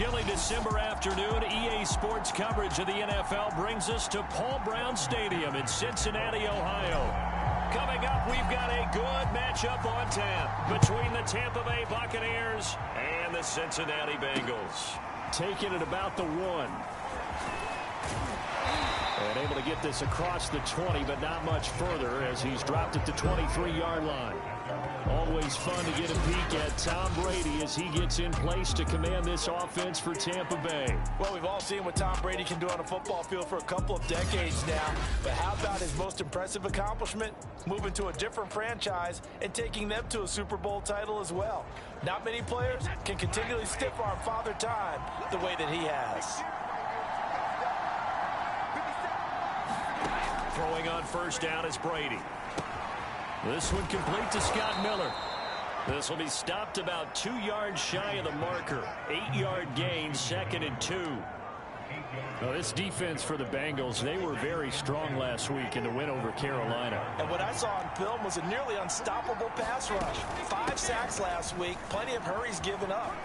chilly December afternoon, EA Sports coverage of the NFL brings us to Paul Brown Stadium in Cincinnati, Ohio. Coming up, we've got a good matchup on tap between the Tampa Bay Buccaneers and the Cincinnati Bengals. Taking it about the 1. And able to get this across the 20, but not much further as he's dropped at the 23-yard line. Always fun to get a peek at Tom Brady as he gets in place to command this offense for Tampa Bay. Well, we've all seen what Tom Brady can do on a football field for a couple of decades now. But how about his most impressive accomplishment? Moving to a different franchise and taking them to a Super Bowl title as well. Not many players can continually stiff-arm Father Time the way that he has. Throwing on first down is Brady. This one complete to Scott Miller. This will be stopped about 2 yards shy of the marker. 8-yard gain, 2nd and 2. Well, this defense for the Bengals, they were very strong last week in the win over Carolina. And what I saw on film was a nearly unstoppable pass rush. 5 sacks last week, plenty of hurries given up.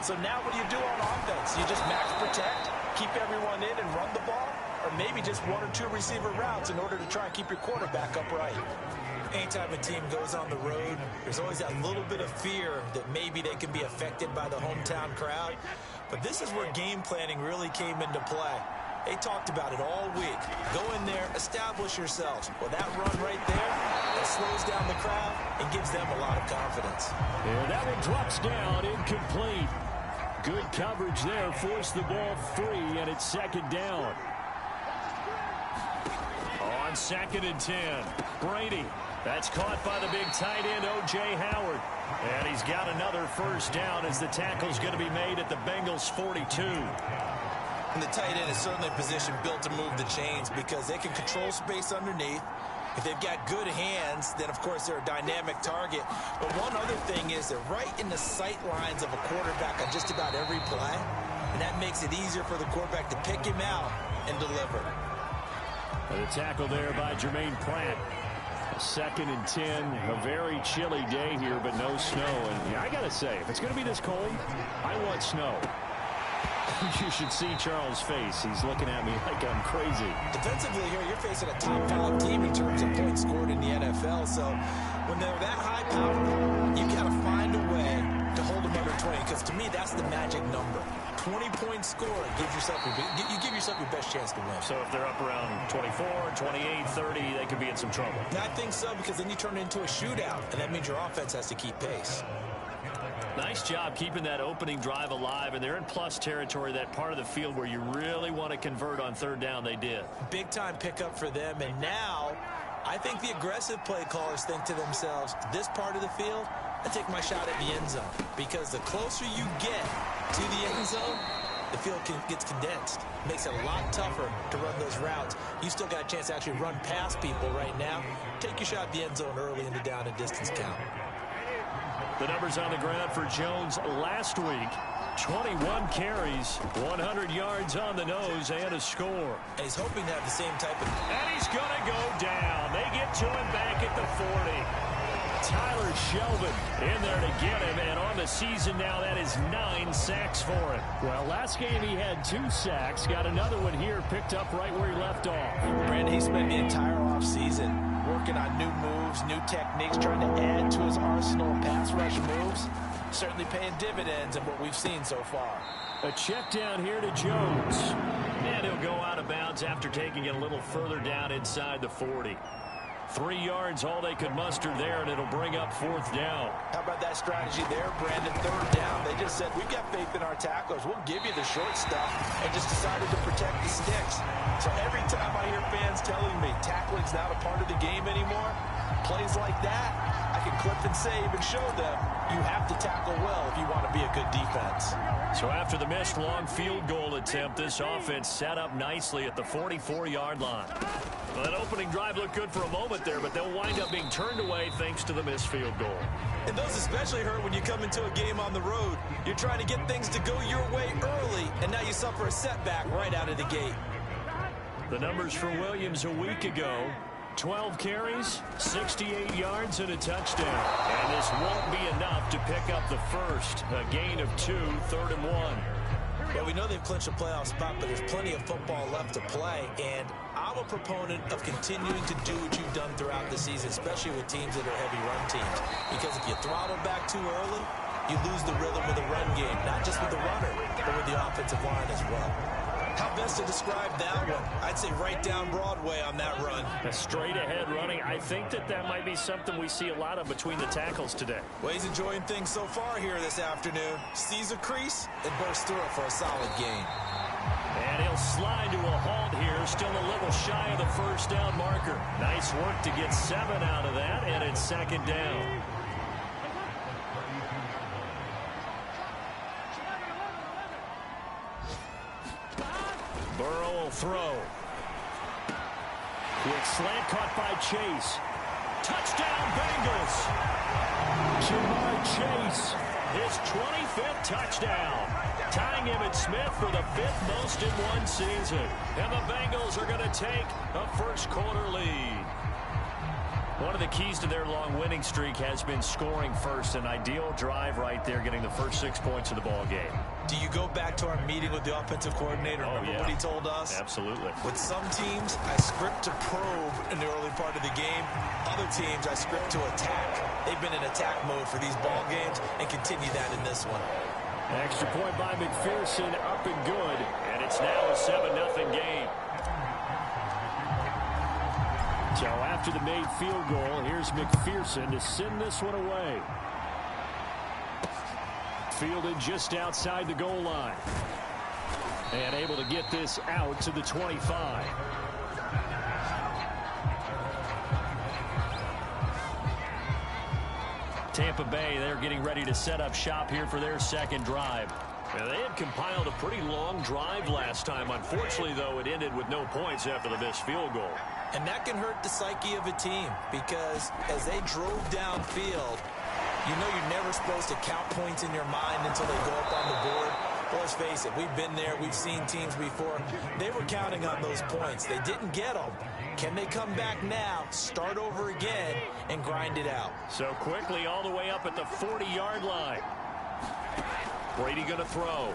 So now what do you do on offense? You just max protect, keep everyone in and run the ball? Or maybe just 1 or 2 receiver routes in order to try and keep your quarterback upright. Anytime a team goes on the road, there's always that little bit of fear that maybe they can be affected by the hometown crowd. But this is where game planning really came into play. They talked about it all week. Go in there, establish yourselves. Well, that run right there, that slows down the crowd and gives them a lot of confidence. And that one drops down, incomplete. Good coverage there, forced the ball free, and it's 2nd down. On 2nd and 10, Brady. That's caught by the big tight end, O.J. Howard. And he's got another first down as the tackle's going to be made at the Bengals' 42. And the tight end is certainly a position built to move the chains because they can control space underneath. If they've got good hands, then, of course, they're a dynamic target. But one other thing is they're right in the sight lines of a quarterback on just about every play. And that makes it easier for the quarterback to pick him out and deliver. And the tackle there by Jermaine Pratt. 2nd and 10, a very chilly day here, but no snow. And I got to say, if it's going to be this cold, I want snow. You should see Charles' face. He's looking at me like I'm crazy. Defensively here, you're facing a top 5 team in terms of points scored in the NFL. So when they're that high powered, you got to find a way to hold them under 20. Because to me, that's the magic number. 20-point score gives yourself you give yourself your best chance to win. So if they're up around 24, 28, 30, they could be in some trouble. I think so, because then you turn it into a shootout, and that means your offense has to keep pace. Nice job keeping that opening drive alive, and they're in plus territory, that part of the field where you really want to convert on 3rd down. They did. Big-time pickup for them, and now I think the aggressive play callers think to themselves, this part of the field, I take my shot at the end zone, because the closer you get to the end zone, the field gets condensed. Makes it a lot tougher to run those routes. You still got a chance to actually run past people right now. Take your shot at the end zone early in the down and distance count. The numbers on the ground for Jones last week. 21 carries, 100 yards on the nose, and a score. And he's hoping to have the same type of... And he's going to go down. They get to him back at the 40. Tyler Shelvin in there to get him, and on the season now, that is 9 sacks for him. Well, last game he had 2 sacks, got another one here, picked up right where he left off. Brandon, he spent the entire offseason working on new moves, new techniques, trying to add to his arsenal of pass rush moves. Certainly paying dividends in what we've seen so far. A check down here to Jones. And he'll go out of bounds after taking it a little further down inside the 40. 3 yards, all they could muster there, and it'll bring up 4th down. How about that strategy there, Brandon? 3rd down. They just said, we've got faith in our tacklers. We'll give you the short stuff, and just decided to protect the sticks. So every time I hear fans telling me tackling's not a part of the game anymore, plays like that, I can clip and save and show them you have to tackle well if you want to be a good defense. So after the missed long field goal attempt, this offense set up nicely at the 44-yard line. Well, that opening drive looked good for a moment there, but they'll wind up being turned away thanks to the missed field goal. And those especially hurt when you come into a game on the road. You're trying to get things to go your way early, and now you suffer a setback right out of the gate. The numbers for Williams a week ago: 12 carries, 68 yards, and a touchdown. And this won't be enough to pick up the first. A gain of 2, 3rd and 1. Well, we know they've clinched a playoff spot, but there's plenty of football left to play, and I'm a proponent of continuing to do what you've done throughout the season, especially with teams that are heavy run teams, because if you throttle back too early, you lose the rhythm with the run game, not just with the runner, but with the offensive line as well. How best to describe that one? I'd say right down Broadway on that run. A straight ahead running. I think that might be something we see a lot of between the tackles today. Well, he's enjoying things so far here this afternoon. Sees a crease and bursts through it for a solid gain. And he'll slide to a halt here, still a little shy of the first down marker. Nice work to get 7 out of that, and it's second down. Burrow will throw. Quick slant caught by Chase. Touchdown, Bengals. Jamar Chase, his 25th touchdown. Tying Emmitt Smith for the 5th most in one season. And the Bengals are going to take a first-quarter lead. One of the keys to their long winning streak has been scoring first. An ideal drive right there, getting the first 6 points of the ball game. Do you go back to our meeting with the offensive coordinator? Remember what he told us? Absolutely. With some teams, I script to probe in the early part of the game. Other teams, I script to attack. They've been in attack mode for these ball games and continue that in this one. Extra point by McPherson, up and good. And it's now a 7-0 game. So after the made field goal, here's McPherson to send this one away. Fielded just outside the goal line. And able to get this out to the 25. Tampa Bay, they're getting ready to set up shop here for their second drive. Now, they had compiled a pretty long drive last time. Unfortunately, though, it ended with no points after the missed field goal. And that can hurt the psyche of a team because as they drove downfield, you know you're never supposed to count points in your mind until they go up on the board. Well, let's face it, we've been there, we've seen teams before. They were counting on those points. They didn't get them. Can they come back now, start over again, and grind it out? So quickly all the way up at the 40-yard line. Brady going to throw.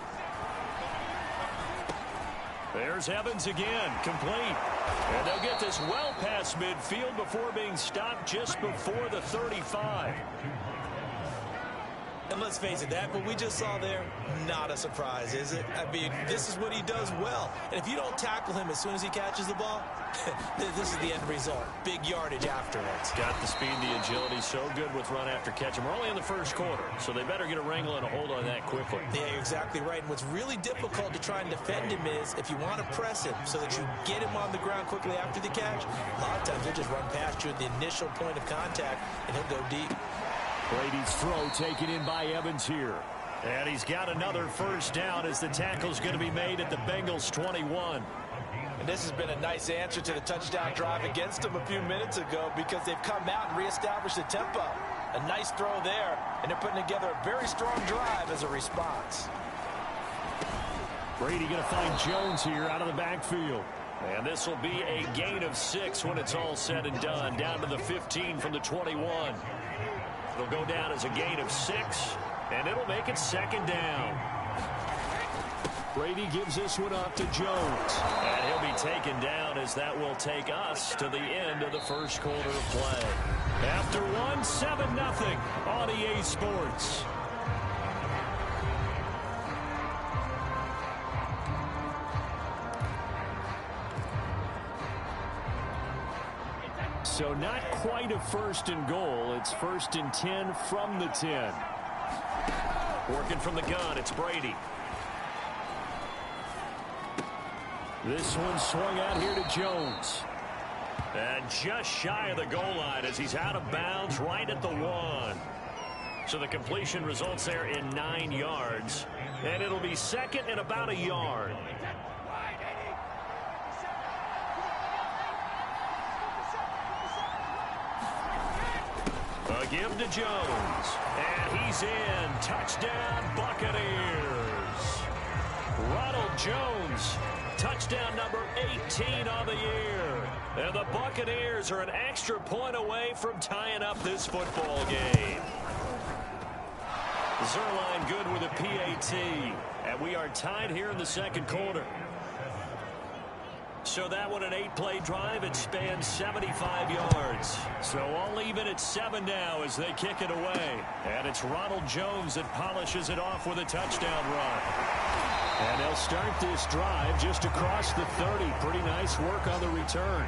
There's Evans again, complete. And they'll get this well past midfield before being stopped just before the 35. And let's face it, that what we just saw there, not a surprise, is it? I mean, this is what he does well. And if you don't tackle him as soon as he catches the ball, this is the end result. Big yardage afterwards. Got the speed, the agility, so good with run after catch. And we're only in the first quarter, so they better get a wrangle and a hold on that quickly. Yeah, you're exactly right. And what's really difficult to try and defend him is if you want to press him so that you get him on the ground quickly after the catch, a lot of times he'll just run past you at the initial point of contact, and he'll go deep. Brady's throw taken in by Evans here. And he's got another first down as the tackle's going to be made at the Bengals 21. And this has been a nice answer to the touchdown drive against them a few minutes ago because they've come out and reestablished the tempo. A nice throw there, and they're putting together a very strong drive as a response. Brady going to find Jones here out of the backfield. And this will be a gain of 6 when it's all said and done. Down to the 15 from the 21. It'll go down as a gain of 6, and it'll make it second down. Brady gives this one up to Jones. And he'll be taken down as that will take us to the end of the first quarter of play. After one, 7-0 on EA Sports. So not quite a first and goal. It's first and 10 from the 10. Working from the gun, it's Brady. This one swung out here to Jones. And just shy of the goal line as he's out of bounds right at the 1. So the completion results there in 9 yards. And it'll be second and about a yard. A give to Jones. And he's in. Touchdown, Buccaneers. Ronald Jones. Touchdown number 18 on the year. And the Buccaneers are an extra point away from tying up this football game. Zerline good with a PAT. And We are tied here in the second quarter. So that one, an 8-play drive. It spans 75 yards. So all even at 7 now as they kick it away. And it's Ronald Jones that polishes it off with a touchdown run. And they'll start this drive just across the 30. Pretty nice work on the return.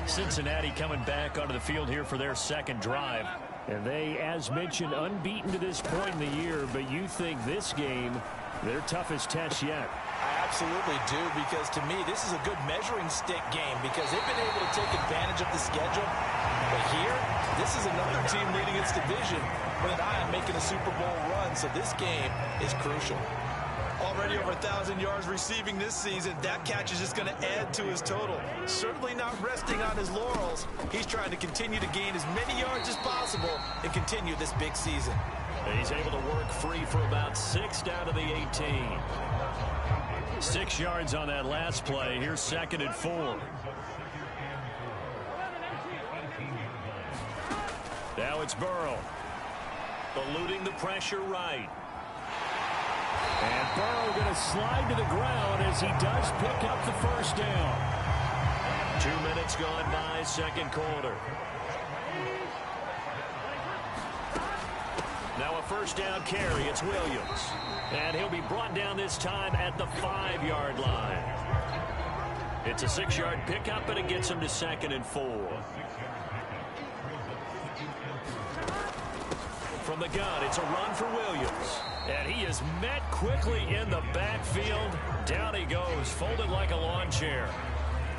Cincinnati coming back onto the field here for their second drive. And they, as mentioned, unbeaten to this point in the year. But you think this game, their toughest test yet? I absolutely do, because to me, this is a good measuring stick game because they've been able to take advantage of the schedule. But here, this is another team leading its division with an eye on making a Super Bowl run. So this game is crucial. Already over 1,000 yards receiving this season. That catch is just going to add to his total. Certainly not resting on his laurels. He's trying to continue to gain as many yards as possible and continue this big season. He's able to work free for about 6 down to the 18. 6 yards on that last play. Here's 2nd and 4. Now it's Burrow. Eluding the pressure right. And Burrow going to slide to the ground as he does pick up the first down. 2 minutes gone by, second quarter. Now a first down carry. It's Williams. And he'll be brought down this time at the 5-yard line. It's a 6-yard pickup, and it gets him to 2nd and 4. From the gun, it's a run for Williams. And he is met quickly in the backfield. Down he goes, folded like a lawn chair.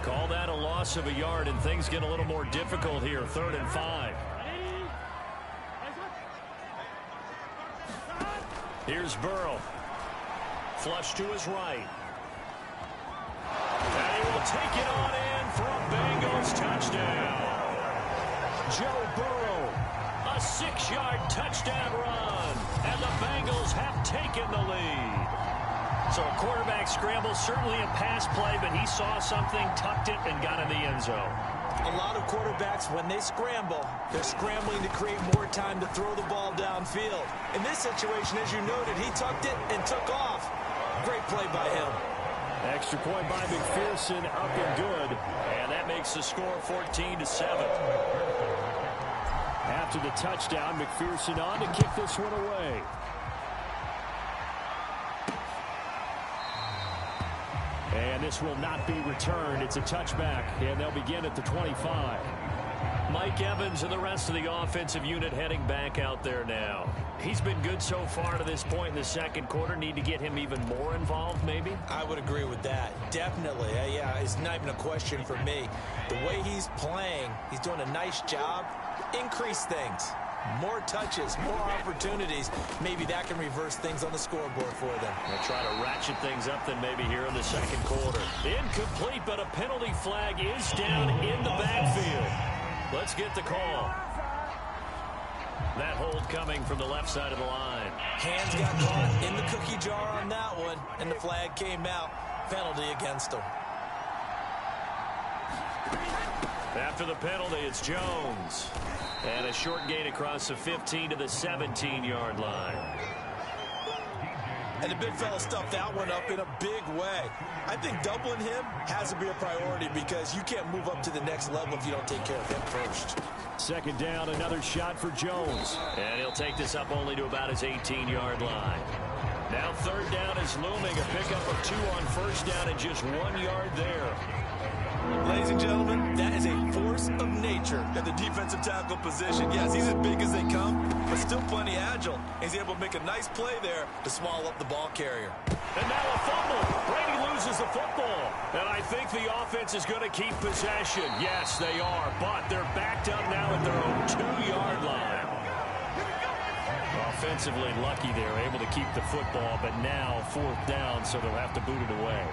Call that a loss of a yard, and things get a little more difficult here. 3rd and 5. Here's Burrow. Flush to his right. And he will take it on in for a Bengals touchdown. Joe Burrow, a 6-yard touchdown run. And the Bengals have taken the lead. So a quarterback scramble, certainly a pass play, but he saw something, tucked it, and got in the end zone. A lot of quarterbacks, when they scramble, they're scrambling to create more time to throw the ball downfield. In this situation, as you noted, he tucked it and took off. Great play by him. Extra point by McPherson, up and good. And that makes the score 14-7. After the touchdown, McPherson on to kick this one away. And this will not be returned. It's a touchback, and they'll begin at the 25. Mike Evans and the rest of the offensive unit heading back out there now. He's been good so far to this point in the second quarter. Need to get him even more involved, maybe? I would agree with that. Definitely. Yeah, it's not even a question for me. The way he's playing, he's doing a nice job. Increase things. More touches, more opportunities. Maybe that can reverse things on the scoreboard for them. They'll try to ratchet things up then maybe here in the second quarter. Incomplete, but a penalty flag is down in the backfield. Let's get the call. That hold coming from the left side of the line. Hands got caught in the cookie jar on that one, and the flag came out. Penalty against him. After the penalty, it's Jones. And a short gain across the 15 to the 17-yard line. And the big fella stuffed that one up in a big way. I think doubling him has to be a priority because you can't move up to the next level if you don't take care of him first. Second down, another shot for Jones. And he'll take this up only to about his 18-yard line. Now third down is looming. A pickup of 2 on first down and just 1 yard there. Ladies and gentlemen, that is a force of nature at the defensive tackle position. Yes, he's as big as they come, but still plenty agile. He's able to make a nice play there to swallow up the ball carrier. And now a fumble. Brady loses the football. And I think the offense is going to keep possession. Yes, they are, but they're backed up now at their own 2-yard line. Offensively lucky they're able to keep the football, but now 4th down, so they'll have to boot it away.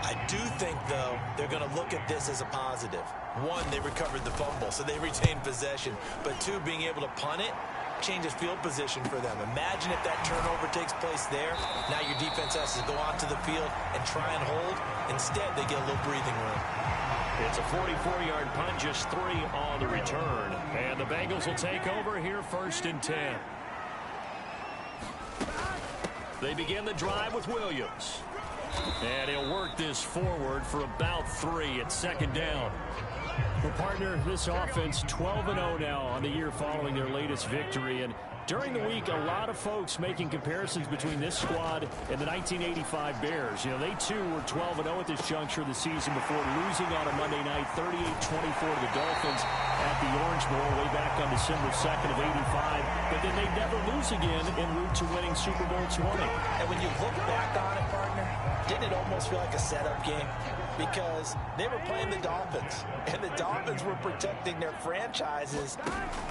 I do think, though, they're going to look at this as a positive. 1, they recovered the fumble, so they retained possession. But 2, being able to punt it changes field position for them. Imagine if that turnover takes place there. Now your defense has to go onto the field and try and hold. Instead, they get a little breathing room. It's a 44-yard punt, just 3 on the return. And the Bengals will take over here 1st and 10. They begin the drive with Williams. And he'll work this forward for about 3 at second down. Well, partner, this offense 12-0 now on the year following their latest victory. And during the week, a lot of folks making comparisons between this squad and the 1985 Bears. You know, they too were 12-0 at this juncture of the season before losing on a Monday night 38-24 to the Dolphins at the Orange Bowl way back on December 2nd of 85. But then they never lose again en route to winning Super Bowl 20. And when you look back on it, partner, didn't it almost feel like a setup game? Because they were playing the Dolphins, and the Dolphins were protecting their franchise's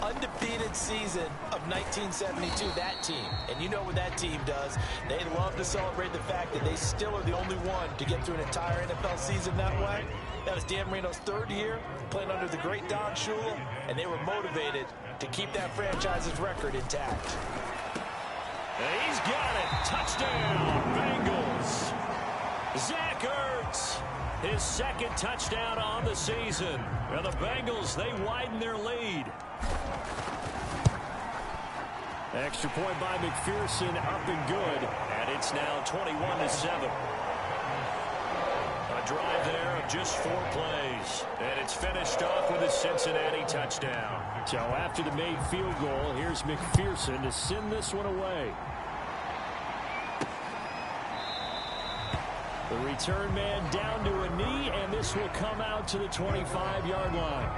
undefeated season of 1972, that team. And you know what that team does. They love to celebrate the fact that they still are the only one to get through an entire NFL season that way. That was Dan Marino's 3rd year, playing under the great Don Shula, and they were motivated to keep that franchise's record intact. And he's got it. Touchdown, Bengals. Zach Ertz, his 2nd touchdown on the season. And the Bengals, they widen their lead. Extra point by McPherson, up and good. And it's now 21-7. A drive there of just 4 plays. And it's finished off with a Cincinnati touchdown. So after the made field goal, here's McPherson to send this one away. The return man down to a knee, and this will come out to the 25-yard line.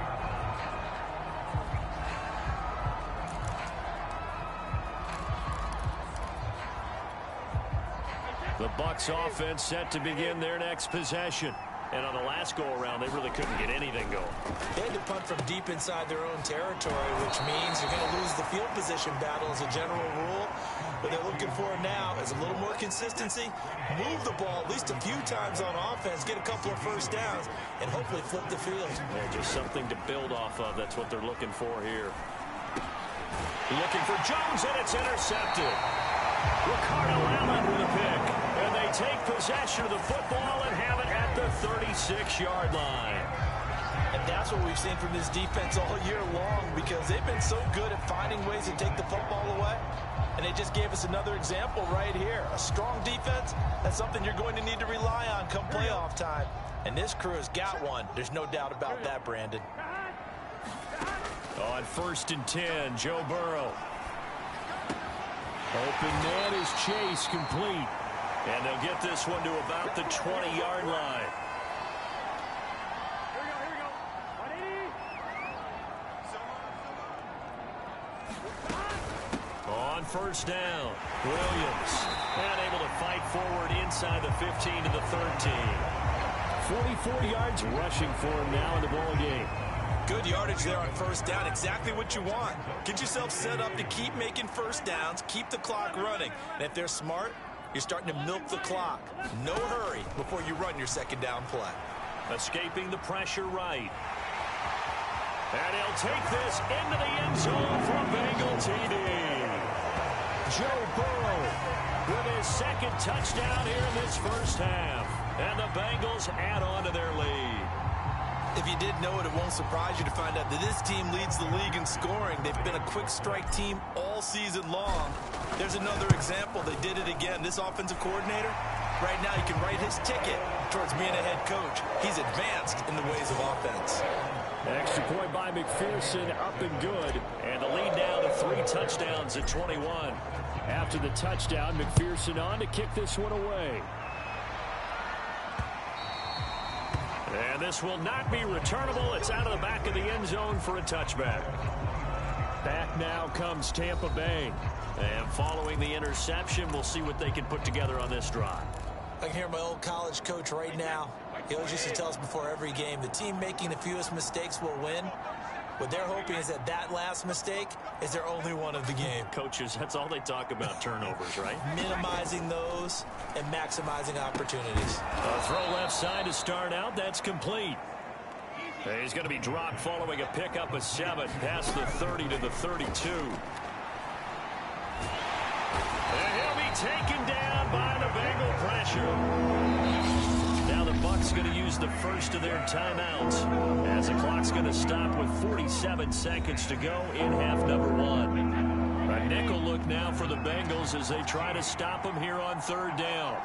The Bucs offense set to begin their next possession. And on the last go-around, they really couldn't get anything going. They had to punt from deep inside their own territory, which means you're going to lose the field position battle as a general rule. What they're looking for now is a little more consistency, move the ball at least a few times on offense, get a couple of first downs, and hopefully flip the field. Yeah, just something to build off of. That's what they're looking for here. Looking for Jones, and it's intercepted. Ricardo Allen with a pick. And they take possession of the football and have it at the 36-yard line. And that's what we've seen from this defense all year long, because they've been so good at finding ways to take the football away. And they just gave us another example right here. A strong defense, that's something you're going to need to rely on come playoff time. And this crew has got one. There's no doubt about that, Brandon. On 1st and 10, Joe Burrow. Open man is Chase, complete. And they'll get this one to about the 20-yard line. On 1st down, Williams. And able to fight forward inside the 15 to the 13. 44 yards rushing for him now in the ball game. Good yardage there on 1st down. Exactly what you want. Get yourself set up to keep making first downs, keep the clock running. And if they're smart, you're starting to milk the clock. No hurry before you run your 2nd down play. Escaping the pressure right. And he'll take this into the end zone for a Bengal TD. Joe Burrow with his 2nd touchdown here in this 1st half. And the Bengals add on to their lead. If you did know it, it won't surprise you to find out that this team leads the league in scoring. They've been a quick strike team all season long. There's another example. They did it again. This offensive coordinator, right now, he can write his ticket towards being a head coach. He's advanced in the ways of offense. Extra point by McPherson, up and good. And the lead now to 3 touchdowns at 21. After the touchdown, McPherson on to kick this one away. And this will not be returnable. It's out of the back of the end zone for a touchback. Back now comes Tampa Bay. And following the interception, we'll see what they can put together on this drive. I can hear my old college coach right now. He always used to tell us before every game, the team making the fewest mistakes will win. What they're hoping is that that last mistake is their only one of the game. Coaches, that's all they talk about, turnovers, right? Minimizing those and maximizing opportunities. A throw left side to start out. That's complete. He's going to be dropped following a pickup of 7 past the 30 to the 32. And he'll be taken down by the Bengal pressure. Now the Bucs going to use the first of their timeouts as the clock's going to stop with 47 seconds to go in half number 1. A nickel look now for the Bengals as they try to stop him here on third down.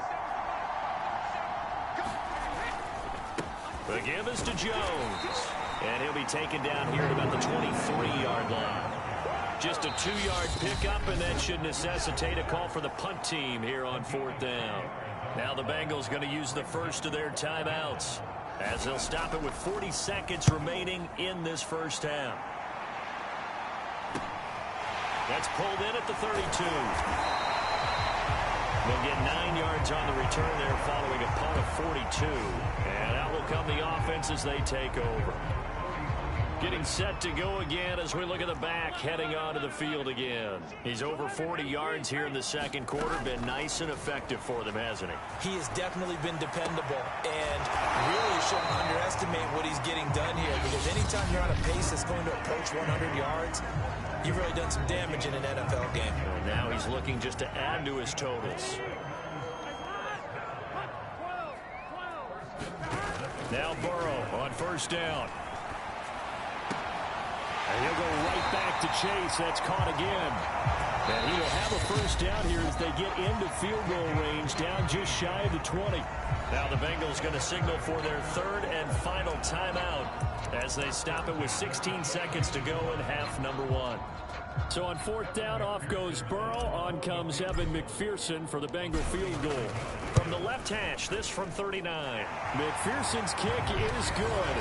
The give is to Jones. And he'll be taken down here at about the 23-yard line. Just a 2-yard pickup, and that should necessitate a call for the punt team here on fourth down. Now the Bengals going to use the first of their timeouts as they'll stop it with 40 seconds remaining in this first half. That's pulled in at the 32. They'll get 9 yards on the return there following a punt of 42. And out will come the offense as they take over. Getting set to go again as we look at the back heading onto the field again. He's over 40 yards here in the second quarter. Been nice and effective for them, hasn't he? He has definitely been dependable, and really shouldn't underestimate what he's getting done here, because anytime you're on a pace that's going to approach 100 yards, you've really done some damage in an NFL game. And now he's looking just to add to his totals. Now Burrow on first down. And he'll go right back to Chase. That's caught again. And he will have a first down here as they get into field goal range, down just shy of the 20. Now the Bengals going to signal for their third and final timeout as they stop it with 16 seconds to go in half number one. So on fourth down, off goes Burrow. On comes Evan McPherson for the Bengal field goal. From the left hash, this from 39. McPherson's kick is good.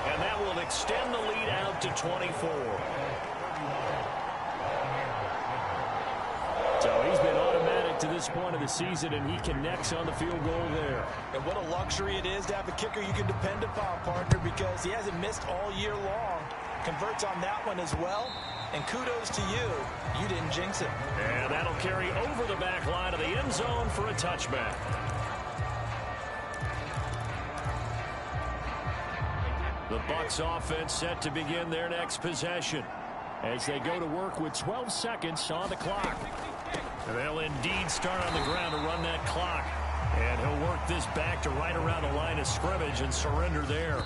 And that will extend the lead out to 24. So he's been automatic to this point of the season, and he connects on the field goal there. And what a luxury it is to have a kicker you can depend upon, partner, because he hasn't missed all year long. Converts on that one as well. And kudos to you. You didn't jinx it. And that'll carry over the back line of the end zone for a touchback. The Bucs offense set to begin their next possession as they go to work with 12 seconds on the clock. They'll indeed start on the ground to run that clock. And he'll work this back to right around the line of scrimmage and surrender there.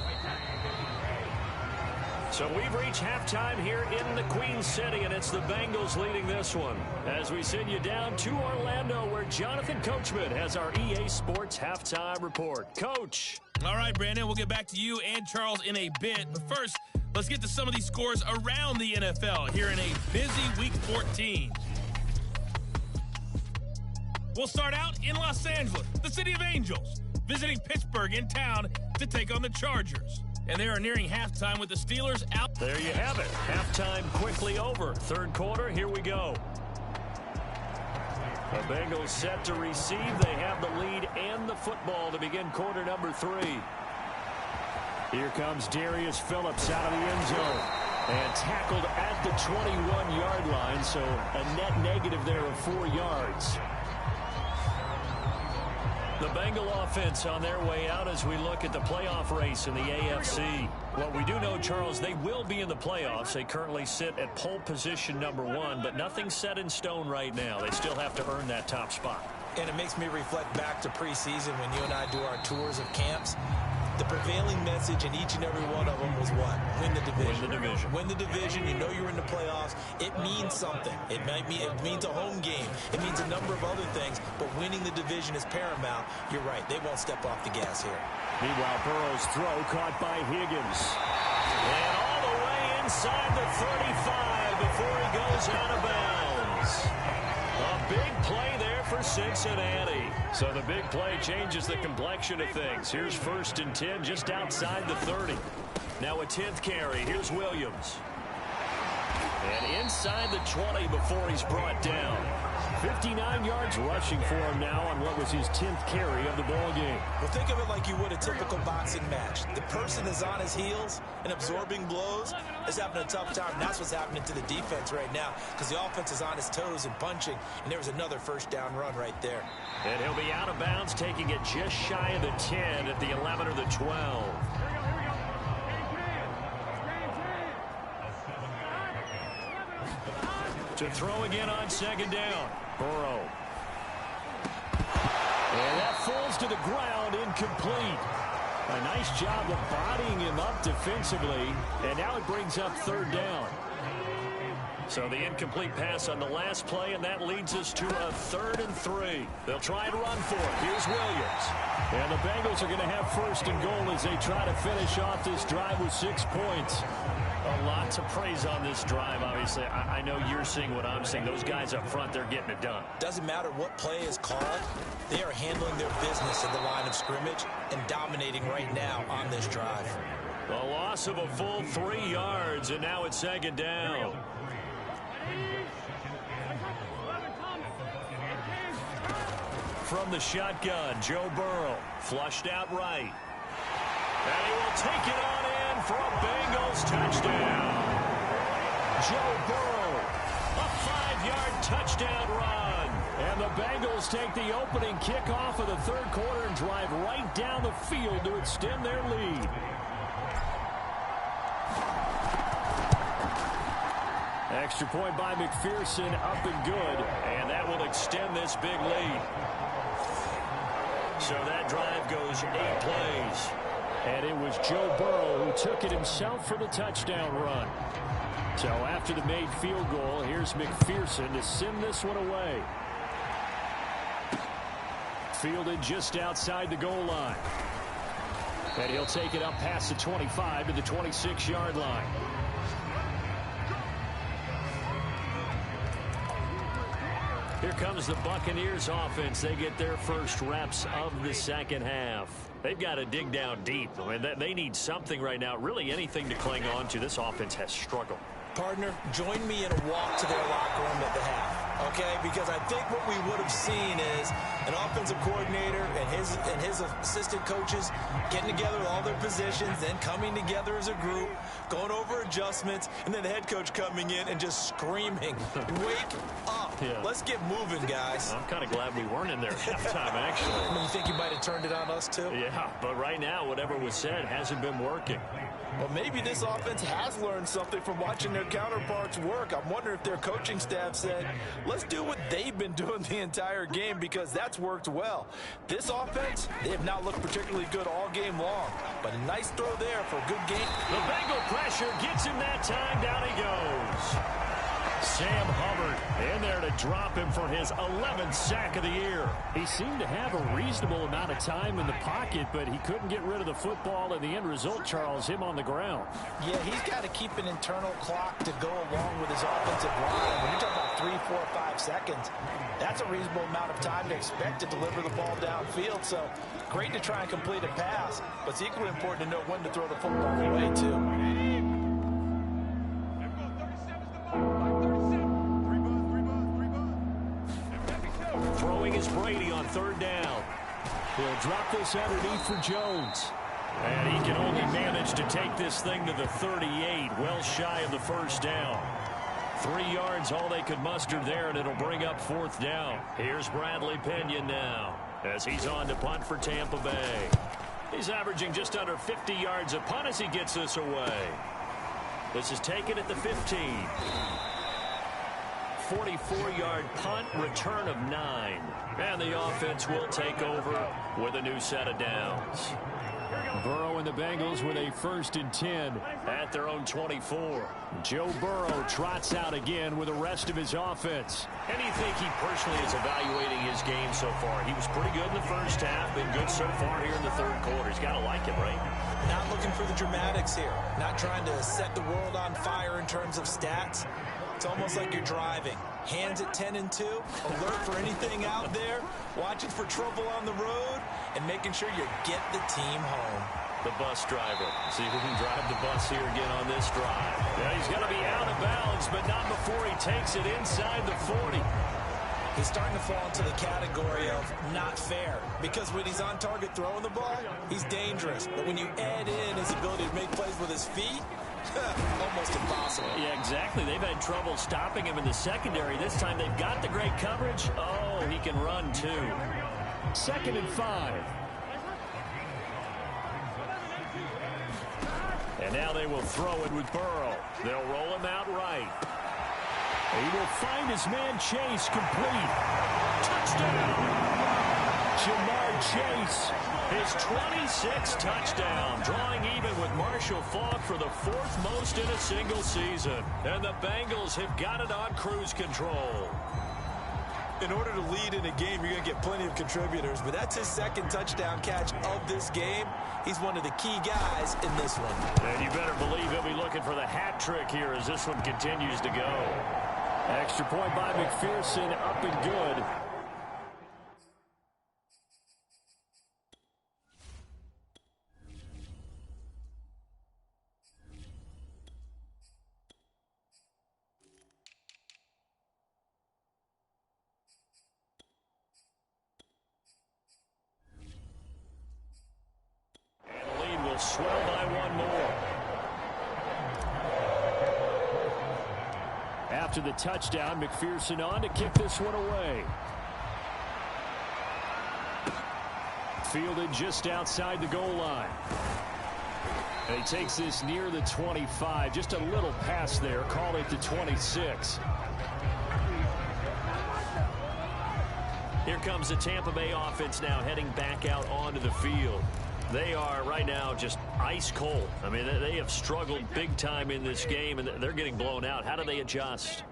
So we've reached halftime here in the Queen City, and it's the Bengals leading this one. As we send you down to Orlando, where Jonathan Coachman has our EA Sports halftime report. Coach. All right, Brandon, we'll get back to you and Charles in a bit. But first, let's get to some of these scores around the NFL here in a busy Week 14. We'll start out in Los Angeles, the City of Angels, visiting Pittsburgh in town to take on the Chargers. And they are nearing halftime with the Steelers out. There you have it. Halftime quickly over. Third quarter, here we go. The Bengals set to receive. They have the lead and the football to begin quarter number 3. Here comes Darius Phillips out of the end zone. And tackled at the 21-yard line, so a net negative there of 4 yards. The Bengal offense on their way out as we look at the playoff race in the AFC. What we do know, Charles, they will be in the playoffs. They currently sit at pole position number 1, but nothing's set in stone right now. They still have to earn that top spot. And it makes me reflect back to preseason when you and I do our tours of camps. The prevailing message in each and every one of them was what? Win the division. Win the division. Win the division. You know you're in the playoffs. It means something. It means a home game. It means a number of other things. But winning the division is paramount. You're right. They won't step off the gas here. Meanwhile, Burrow's throw caught by Higgins. And all the way inside the 35 before he goes out of bounds. A big play there for Cincinnati. So the big play changes the complexion of things. Here's 1st and 10 just outside the 30. Now a 10th carry. Here's Williams. And inside the 20 before he's brought down. 59 yards rushing for him now on what was his 10th carry of the ball game. Well, think of it like you would a typical boxing match. The person is on his heels and absorbing blows is having a tough time. And that's what's happening to the defense right now, because the offense is on his toes and punching, and there was another first down run right there. And he'll be out of bounds, taking it just shy of the 10 at the 11 or the 12. To throw again on 2nd down. Burrow. And that falls to the ground, incomplete. A nice job of bodying him up defensively. And now it brings up 3rd down. So the incomplete pass on the last play, and that leads us to a 3rd and 3. They'll try and run for it. Here's Williams. And the Bengals are going to have 1st and goal as they try to finish off this drive with 6 points. A lot to praise on this drive, obviously. I know you're seeing what I'm seeing. Those guys up front, they're getting it done. Doesn't matter what play is called. They are handling their business at the line of scrimmage and dominating right now on this drive. A loss of a full 3 yards, and now it's 2nd down. From the shotgun, Joe Burrow, flushed out right. And he will take it on in for a Bengals touchdown. Joe Burrow, a 5-yard touchdown run. And the Bengals take the opening kickoff of the 3rd quarter and drive right down the field to extend their lead. Extra point by McPherson, up and good. And that will extend this big lead. So that drive goes 8 plays. And it was Joe Burrow who took it himself for the touchdown run. So after the made field goal, here's McPherson to send this one away. Fielded just outside the goal line. And he'll take it up past the 25 to the 26-yard line. Here comes the Buccaneers offense. They get their first reps of the 2nd half. They've got to dig down deep. I mean, they need something right now, really anything to cling on to. This offense has struggled. Partner, join me in a walk to their locker room at the half, okay? Because I think what we would have seen is an offensive coordinator and his assistant coaches getting together with all their positions, then coming together as a group, going over adjustments, and then the head coach coming in and just screaming, wake up. Yeah. Let's get moving, guys. I'm kind of glad we weren't in there at halftime, actually. You think you might have turned it on us, too? Yeah, but right now, whatever was said hasn't been working. Well, maybe this offense has learned something from watching their counterparts work. I'm wondering if their coaching staff said, let's do what they've been doing the entire game, because that's worked well. This offense, they have not looked particularly good all game long, but a nice throw there for a good game. The Bengal pressure gets him that time. Down he goes. Sam Hubbard in there to drop him for his 11th sack of the year. He seemed to have a reasonable amount of time in the pocket, but he couldn't get rid of the football, and the end result, Charles, him on the ground. Yeah, he's got to keep an internal clock to go along with his offensive line. When you're talking about 3, 4, 5 seconds, that's a reasonable amount of time to expect to deliver the ball downfield. So great to try and complete a pass, but it's equally important to know when to throw the football away, too. Throwing is Brady on 3rd down. He'll drop this underneath for Jones. And he can only manage to take this thing to the 38, well shy of the 1st down. 3 yards, all they could muster there, and it'll bring up 4th down. Here's Bradley Pinion now as he's on to punt for Tampa Bay. He's averaging just under 50 yards a punt as he gets this away. This is taken at the 15. 44-yard punt, return of 9. And the offense will take over with a new set of downs. Burrow and the Bengals with a 1st and 10 at their own 24. Joe Burrow trots out again with the rest of his offense. And you think he personally is evaluating his game so far? He was pretty good in the 1st half, been good so far here in the 3rd quarter. He's got to like it, right? Not looking for the dramatics here. Not trying to set the world on fire in terms of stats. It's almost like you're driving. Hands at 10 and 2, alert for anything out there, watching for trouble on the road, and making sure you get the team home. The bus driver. See who can drive the bus here again on this drive. Yeah, he's going to be out of bounds, but not before he takes it inside the 40. He's starting to fall into the category of not fair, because when he's on target throwing the ball, he's dangerous. But when you add in his ability to make plays with his feet, almost impossible. Yeah, exactly. They've had trouble stopping him in the secondary. This time they've got the great coverage. Oh, he can run too. 2nd and 5. And now they will throw it with Burrow. They'll roll him out right. He will find his man Chase complete. Touchdown! Jamar Chase. His 26th touchdown, drawing even with Marshall Faulk for the 4th most in a single season. And the Bengals have got it on cruise control. In order to lead in a game, you're going to get plenty of contributors, but that's his 2nd touchdown catch of this game. He's one of the key guys in this one. And you better believe he'll be looking for the hat trick here as this one continues to go. Extra point by McPherson, up and good. Swell by one more. After the touchdown, McPherson on to kick this one away. Fielded just outside the goal line. And he takes this near the 25. Just a little pass there. Call it the 26. Here comes the Tampa Bay offense now heading back out onto the field. They are right now just ice cold. I mean, they have struggled big time in this game, and they're getting blown out. How do they adjust?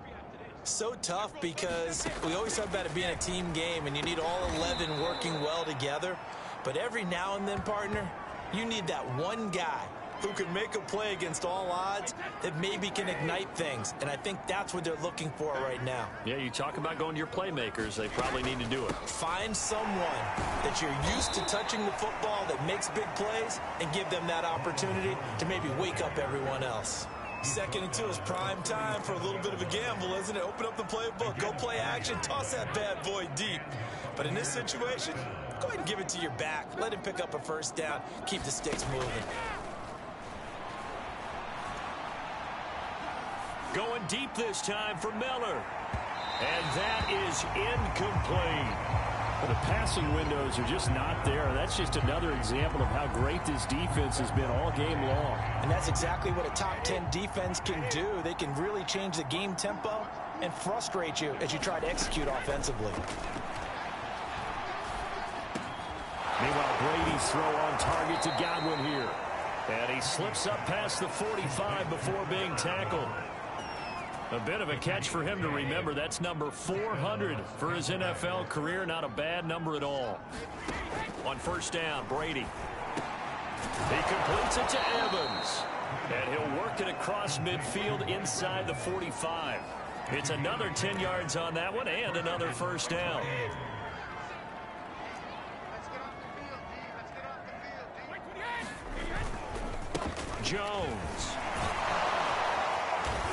So tough because we always talk about it being a team game, and you need all 11 working well together. But every now and then, partner, you need that one guy who can make a play against all odds that maybe can ignite things. And I think that's what they're looking for right now. Yeah, you talk about going to your playmakers. They probably need to do it. Find someone that you're used to touching the football that makes big plays and give them that opportunity to maybe wake up everyone else. 2nd and 2 is prime time for a little bit of a gamble, isn't it? Open up the playbook, go play action, toss that bad boy deep. But in this situation, go ahead and give it to your back. Let him pick up a 1st down, keep the sticks moving. Going deep this time for Miller. And that is incomplete. Well, the passing windows are just not there. That's just another example of how great this defense has been all game long. And that's exactly what a top 10 defense can do. They can really change the game tempo and frustrate you as you try to execute offensively. Meanwhile, Brady's throw on target to Godwin here. And he slips up past the 45 before being tackled. A bit of a catch for him to remember. That's number 400 for his NFL career. Not a bad number at all. On 1st down, Brady. He completes it to Evans. And he'll work it across midfield inside the 45. It's another 10 yards on that one and another 1st down. Jones.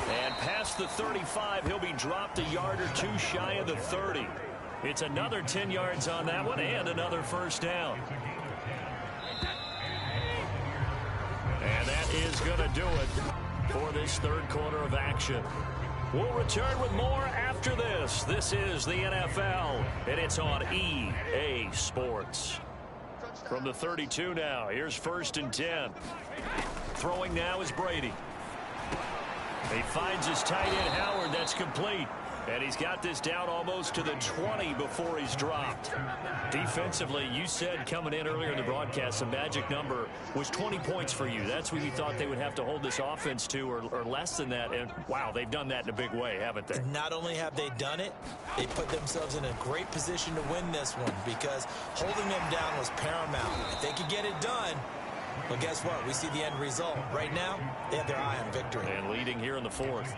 And past the 35, he'll be dropped a yard or two shy of the 30. It's another 10 yards on that one and another 1st down. And that is going to do it for this 3rd quarter of action. We'll return with more after this. This is the NFL, and it's on EA Sports. From the 32 now, here's 1st and 10. Throwing now is Brady. He finds his tight end, Howard. That's complete. And he's got this down almost to the 20 before he's dropped. Defensively, you said coming in earlier in the broadcast, the magic number was 20 points for you. That's what you thought they would have to hold this offense to, or less than that. And, wow, they've done that in a big way, haven't they? Not only have they done it, they put themselves in a great position to win this one because holding them down was paramount. If they could get it done, well, guess what? We see the end result. Right now, they have their eye on victory. And leading here in the 4th.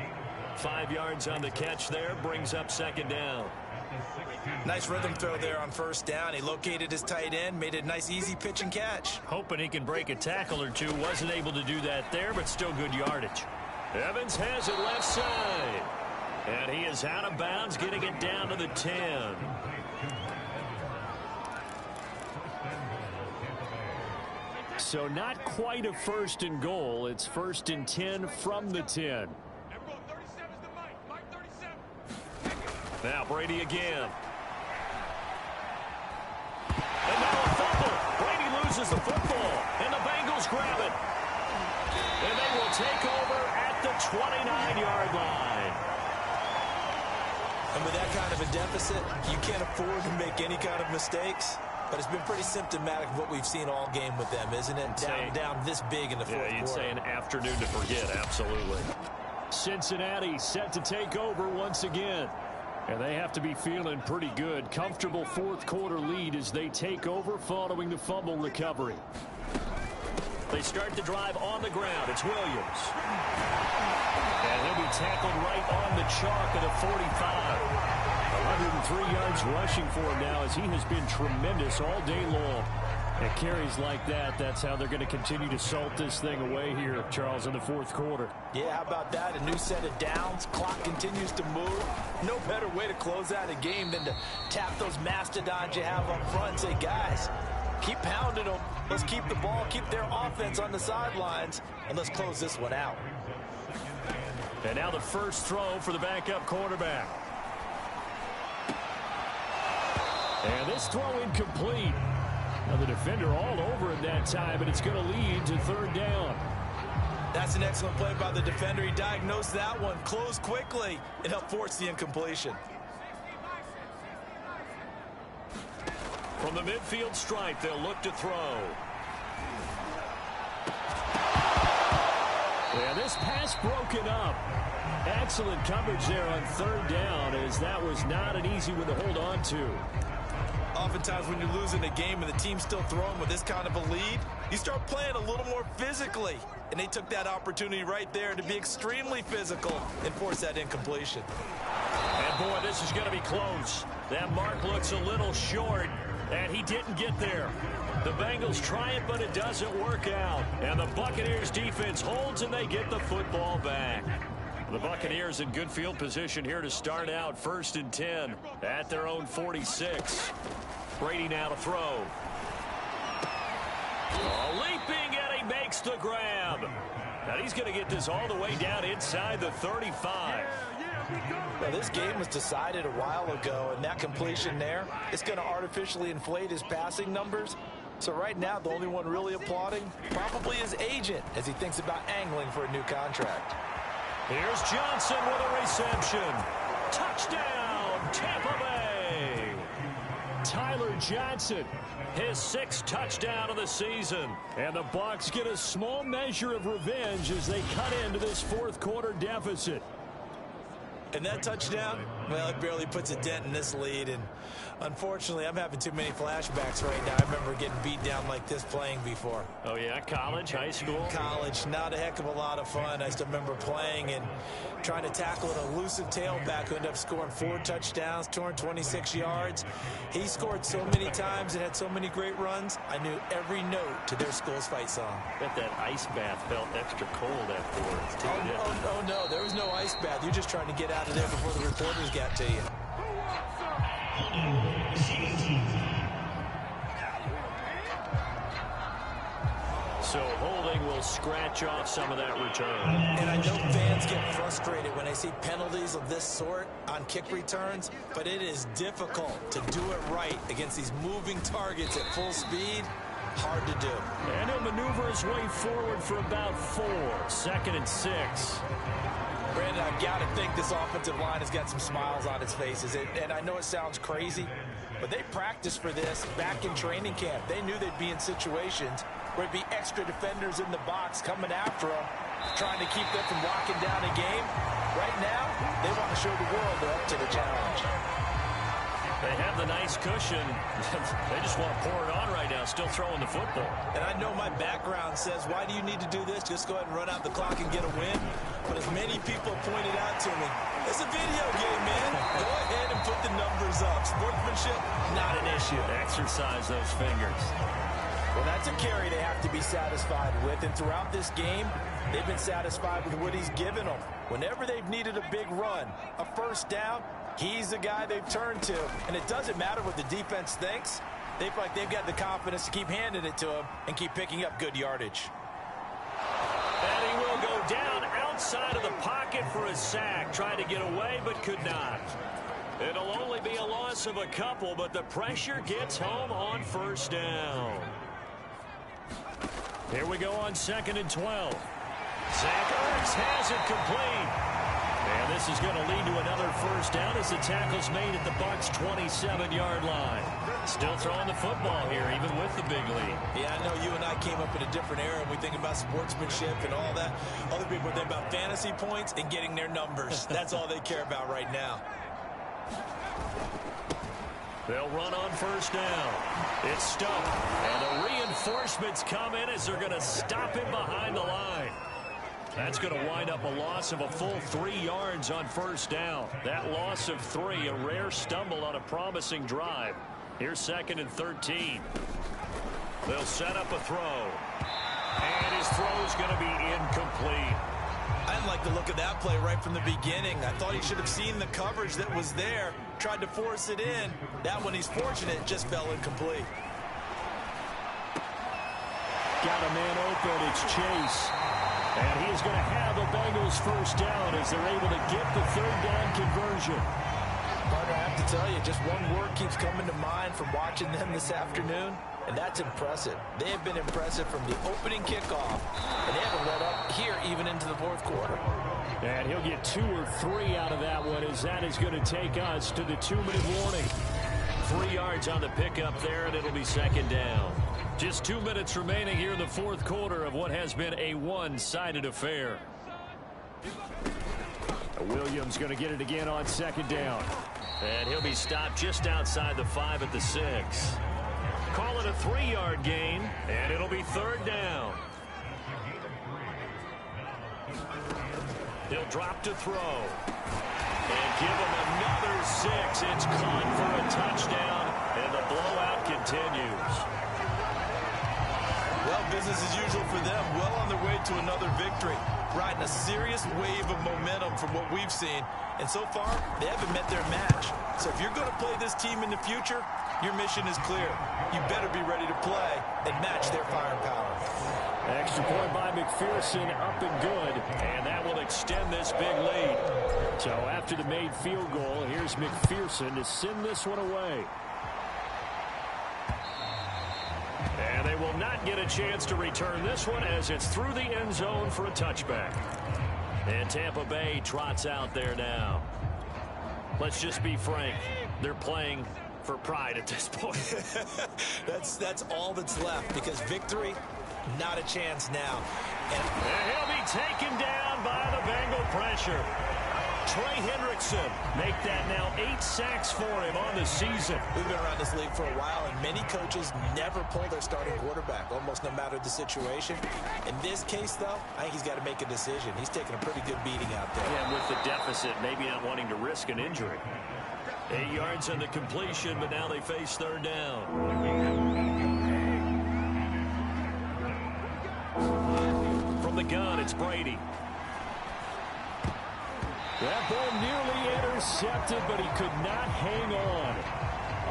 5 yards on the catch there, brings up 2nd down. Nice rhythm throw there on 1st down. He located his tight end, made a nice easy pitch and catch. Hoping he can break a tackle or two. Wasn't able to do that there, but still good yardage. Evans has it left side. And he is out of bounds, getting it down to the 10. So not quite a 1st and goal. It's 1st and 10 from the 10. Now Brady again. And now a fumble. Brady loses the football, and the Bengals grab it. And they will take over at the 29-yard line. And with that kind of a deficit, you can't afford to make any kind of mistakes. But it's been pretty symptomatic of what we've seen all game with them, isn't it? Down this big in the fourth quarter. Yeah, you'd say an afternoon to forget, absolutely. Cincinnati set to take over once again. And they have to be feeling pretty good. Comfortable fourth quarter lead as they take over following the fumble recovery. They start the drive on the ground. It's Williams. And he'll be tackled right on the chalk of the 45. 103 yards rushing for him now as he has been tremendous all day long. And carries like that, that's how they're going to continue to salt this thing away here, Charles, in the fourth quarter. Yeah, how about that? A new set of downs. Clock continues to move. No better way to close out a game than to tap those mastodons you have up front and say, guys, keep pounding them. Let's keep the ball, keep their offense on the sidelines, and let's close this one out. And now the first throw for the backup quarterback. And this throw incomplete. Now the defender all over him that time, and it's going to lead to third down. That's an excellent play by the defender. He diagnosed that one, closed quickly, and helped force the incompletion. From the midfield stripe, they'll look to throw. And this pass broken up. Excellent coverage there on third down, as that was not an easy one to hold on to. Oftentimes when you're losing a game and the team's still throwing with this kind of a lead, you start playing a little more physically. And they took that opportunity right there to be extremely physical and force that incompletion. And boy, this is going to be close. That mark looks a little short, and he didn't get there. The Bengals try it, but it doesn't work out. And the Buccaneers defense holds, and they get the football back. The Buccaneers in good field position here to start out 1st and 10 at their own 46. Brady now to throw. Leaping, and he makes the grab. Now he's going to get this all the way down inside the 35. Well, this game was decided a while ago, and that completion there, it's going to artificially inflate his passing numbers. So right now, the only one really applauding probably his agent as he thinks about angling for a new contract. Here's Johnson with a reception. Touchdown, Tampa Bay. Tyler Johnson, His 6th touchdown of the season. and the Bucs get a small measure of revenge as they cut into this fourth quarter deficit. And that touchdown, well, it barely puts a dent in this lead. And unfortunately, I'm having too many flashbacks right now. I remember getting beat down like this playing before. Oh, yeah? College, high school? College, not a heck of a lot of fun. I still remember playing and trying to tackle an elusive tailback who ended up scoring 4 touchdowns, 226 yards. He scored so many times and had so many great runs, I knew every note to their school's fight song. Bet that ice bath felt extra cold afterwards, too. Oh, no, there was no ice bath. You're just trying to get out of there before the reporters got to you. So holding will scratch off some of that return. And I know fans get frustrated when they see penalties of this sort on kick returns, but it is difficult to do it right against these moving targets at full speed. Hard to do. And he'll maneuver his way forward for about 4. 2nd and 6. Brandon, I've got to think this offensive line has got some smiles on its faces. And I know it sounds crazy, but they practiced for this back in training camp. They knew they'd be in situations where there'd be extra defenders in the box coming after them, trying to keep them from locking down a game. Right now, they want to show the world they're up to the challenge. They have the nice cushion. They just want to pour it on right now, still throwing the football. And I know my background says, why do you need to do this? Just go ahead and run out the clock and get a win. But as many people pointed out to me, it's a video game, man. Go ahead and put the numbers up. Sportsmanship, not an issue. Exercise those fingers. Well, that's a carry they have to be satisfied with. And throughout this game, they've been satisfied with what he's given them. Whenever they've needed a big run, a first down, he's the guy they've turned to. And it doesn't matter what the defense thinks. They feel like they've got the confidence to keep handing it to him and keep picking up good yardage. And he will go down outside of the pocket for a sack. Tried to get away, but could not. It'll only be a loss of a couple, but the pressure gets home on first down. Here we go on 2nd and 12. Zach Ertz has it complete. And And this is going to lead to another first down as the tackle's made at the Bucs' 27-yard line. Still throwing the football here, even with the big lead. Yeah, I know you and I came up in a different era, and we think about sportsmanship and all that. Other people think about fantasy points and getting their numbers. That's all they care about right now. They'll run on first down. It's stuffed. And the reinforcements come in as they're going to stop him behind the line. That's going to wind up a loss of a full 3 yards on first down. That loss of 3, a rare stumble on a promising drive. Here's 2nd and 13. They'll set up a throw. And his throw's going to be incomplete. I didn't like the look of that play right from the beginning. I thought he should have seen the coverage that was there, tried to force it in. That one, he's fortunate, just fell incomplete. Got a man open. It's Chase. And he's going to have a Bengals first down as they're able to get the 3rd down conversion. Partner, I have to tell you, just one word keeps coming to mind from watching them this afternoon, and that's impressive. They have been impressive from the opening kickoff, and they haven't let up here even into the 4th quarter. And he'll get 2 or 3 out of that one as that is going to take us to the 2-minute warning. 3 yards on the pickup there, and it'll be 2nd down. Just 2 minutes remaining here in the 4th quarter of what has been a one-sided affair. Williams going to get it again on 2nd down. And he'll be stopped just outside the 5 at the 6. Call it a 3-yard gain, and it'll be 3rd down. He'll drop to throw. And give him another 6. It's caught for a touchdown, and the blowout continues. Well, business as usual for them. Well on their way to another victory. Riding a serious wave of momentum from what we've seen. And so far, they haven't met their match. So if you're going to play this team in the future, your mission is clear. You better be ready to play and match their firepower. Extra point by McPherson, up and good. And that will extend this big lead. So after the made field goal, here's McPherson to send this one away. And they will not get a chance to return this one as it's through the end zone for a touchback. And Tampa Bay trots out there now. Let's just be frank. They're playing for pride at this point. That's all that's left because victory, not a chance now. And he'll be taken down by the Bengal pressure. Trey Hendrickson make that now 8 sacks for him on the season. We've been around this league for a while, and many coaches never pull their starting quarterback, almost no matter the situation. In this case, though, I think he's got to make a decision. He's taking a pretty good beating out there. Yeah, with the deficit, maybe not wanting to risk an injury. 8 yards on the completion, but now they face 3rd down. From the gun, it's Brady. That ball nearly intercepted, but he could not hang on.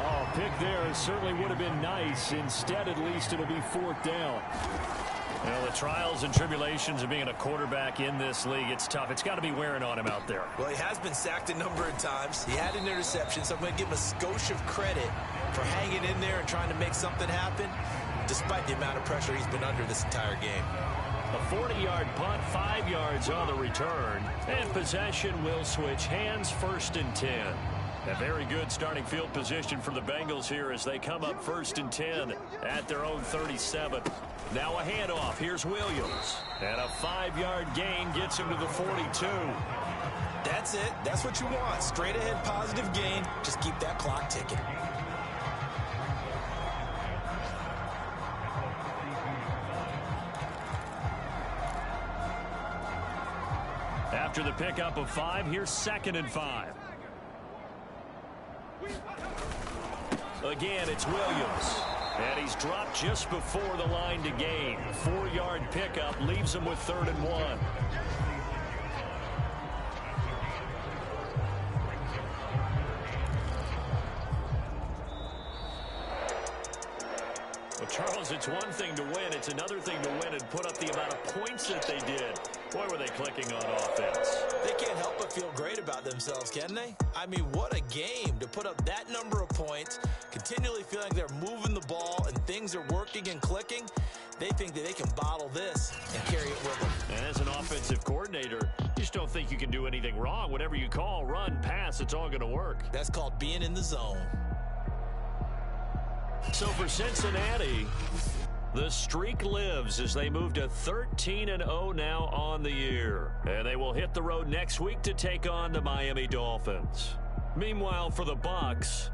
Oh, pick there certainly would have been nice. Instead, at least, it'll be 4th down. Well, the trials and tribulations of being a quarterback in this league, it's tough. It's got to be wearing on him out there. Well, he has been sacked a number of times. He had an interception, so I'm going to give him a skosh of credit for hanging in there and trying to make something happen, despite the amount of pressure he's been under this entire game. A 40-yard punt, 5 yards on the return. And possession will switch hands, 1st and 10. A very good starting field position for the Bengals here as they come up 1st and 10 at their own 37. Now a handoff. Here's Williams. And a 5-yard gain gets him to the 42. That's it. That's what you want. Straight ahead positive gain. Just keep that clock ticking. After the pickup of 5, here's 2nd and 5. Again, it's Williams. And he's dropped just before the line to gain. 4-yard pickup leaves him with 3rd and 1. Well, Charles, it's one thing to win. It's another thing to win and put up the amount of points that they did. Boy, were they clicking on offense. They can't help but feel great about themselves, can they? I mean, what a game to put up that number of points, continually feeling they're moving the ball and things are working and clicking. They think that they can bottle this and carry it with them. And as an offensive coordinator, you just don't think you can do anything wrong. Whatever you call, run, pass, it's all going to work. That's called being in the zone. So for Cincinnati, the streak lives as they move to 13-0 now on the year. And they will hit the road next week to take on the Miami Dolphins. Meanwhile, for the Bucs,